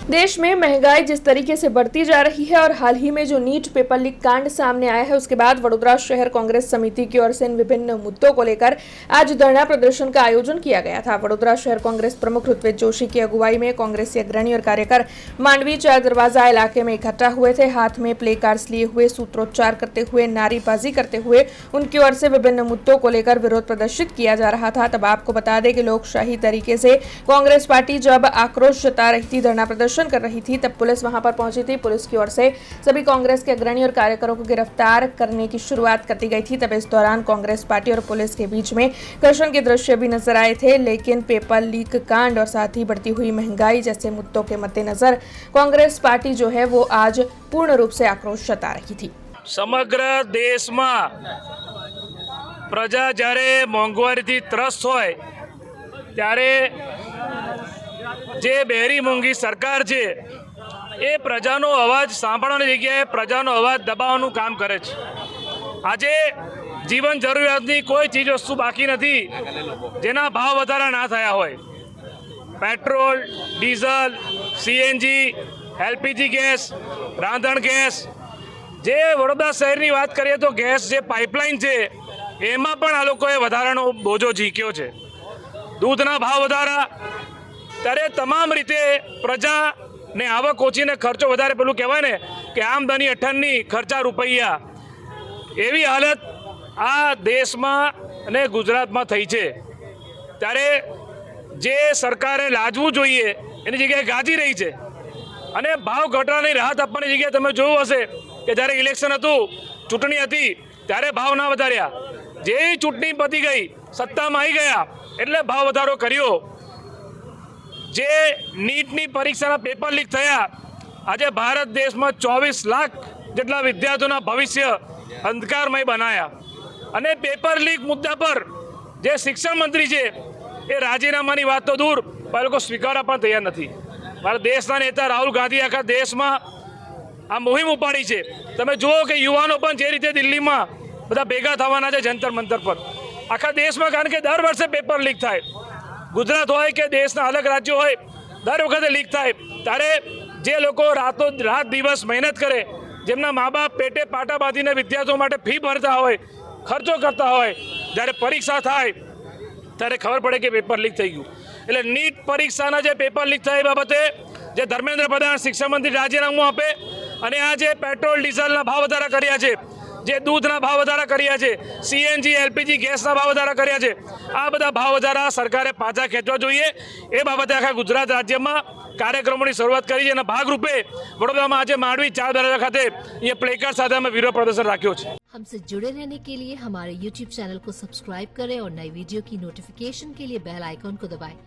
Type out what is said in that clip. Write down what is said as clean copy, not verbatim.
देश में महंगाई जिस तरीके से बढ़ती जा रही है और हाल ही में जो नीट पेपर लीक कांड सामने आया है, उसके बाद वडोदरा शहर कांग्रेस समिति की ओर से इन विभिन्न मुद्दों को लेकर आज धरना प्रदर्शन का आयोजन किया गया था। वडोदरा शहर कांग्रेस प्रमुख ऋत्विज जोशी की अगुवाई में कांग्रेसी अग्रणी और कार्यकर मांडवी चार दरवाजा इलाके में इकट्ठा हुए थे। हाथ में प्ले कार्ड्स लिए हुए, सूत्रोच्चार करते हुए, नारेबाजी करते हुए उनकी ओर से विभिन्न मुद्दों को लेकर विरोध प्रदर्शित किया जा रहा था। तब आपको बता दें कि लोकशाही तरीके से कांग्रेस पार्टी जब आक्रोश जता रही थी, धरना प्रदर्शन कर रही थी, तब पुलिस वहां पर पहुंची थी। पुलिस की ओर से सभी कांग्रेस के अग्रणी और कार्यकरों को गिरफ्तार करने की शुरुआत कर दी गई थी। तब इस दौरान कांग्रेस पार्टी और पुलिस के बीच में घर्षण के दृश्य भी नजर आए थे। लेकिन पेपर लीक कांड और साथ ही बढ़ती हुई महंगाई जैसे मुद्दों के मद्देनजर कांग्रेस पार्टी जो है वो आज पूर्ण रूप से आक्रोश जता रही थी। समग्र देश में प्रजा जયારે मोंघवारी त्रस्त होय त्यारे जे बेरी मोंघी सरकार है ये प्रजानो अवाज सांभळवानी जग्याए प्रजानो अवाज दबाववानुं काम करे छे। आजे जीवन जरूरियातनी कोई चीज वस्तु बाकी नहीं जेना भाव वधारा ना थया होय। Petrol, diesel, CNG, LPG gas, रांधण गैस, जे वडोदरा शहरनी बात करिए तो गैस जे पाइपलाइन है एमां पण आ लोकोए वधारानो बोझो झीक्यो छे। दूधना भाव वधारा त्यारे तमाम रीते प्रजा ने आवक ओछी ने खर्चो वधारे, पेलुं कहेवाय ने कि आमदनी अठन्नी खर्चा रुपया, एवी हालत आ देश में अने गुजरात में थई छे। त्यारे जे सरकारे लाजवू जोईए एनी जग्याए गाजी रही है अने भाव घटाडानी राहत आपवानी जग्याए तमे जोयुं हशे कि ज्यारे इलेक्शन हतुं, चूंटणी हती त्यारे भाव ना वधार्या, जे चूंटणी पती गई सत्तामां आई गया एटले भाव वधारो कर्यो। जे नीटनी परीक्षाना पेपर लीक थया, आज भारत देश में 24 लाख जेटला विद्यार्थीओना भविष्य अंधकारमय बनाया अने पेपर लीक मुद्दा पर जे शिक्षण मंत्री है ये राजीनामानी बात तो दूर पर लोग स्वीकारवा पण तैयार नहीं। मारा देशना नेता राहुल गांधी आखा देश में आ मुहिम उपाड़ी है। तमे जुओ कि युवाओं पण जे रीते दिल्ली में बधा भेगा थवाना छे जंतर मंतर पर आखा देश में, कारण के दर वर्षे पेपर लीक थाय। गुजरात होय के देशना अलग राज्यों होय दर वखते लीक थाय त्यारे जे लोको रातो रात दिवस मेहनत करे, जेमना माँ बाप पेटे पाटा बांधीने विद्यार्थीओ माटे फी भरता होय, खर्चो करता होय, ज्यारे परीक्षा थाय त्यारे खबर पड़े कि पेपर लीक थई गयुं। एटले नीट परीक्षाना जे पेपर लीक थया ए बाबते जे धर्मेन्द्र प्रधान शिक्षण मंत्री राजीनामું આપે અને આ જે પેટ્રોલ ડીઝલના ભાવ વધારા કર્યા છે, જે દૂધના ભાવ વધારા કર્યા છે, સીએનજી એલપીજી ગેસના ભાવ વધારા કર્યા છે, આ બધા ભાવ વધારા સરકારે પાછા ખેંચવા જોઈએ એ બાબતે આખા ગુજરાત રાજ્યમાં કાર્યક્રમોની શરૂઆત કરી છે અને ભાગરૂપે વડોદરામાં આજે માંડવી ચાર દરવાજા ખાતે એ પ્લેકાર્ડ સાથે અમે વિરોધ પ્રદર્શન રાખ્યો છે। हमसे जुड़े रहने के लिए हमारे YouTube चैनल को सब्सक्राइब करें और नई वीडियो की नोटिफिकेशन के लिए बेल आइकॉन को दबाएं।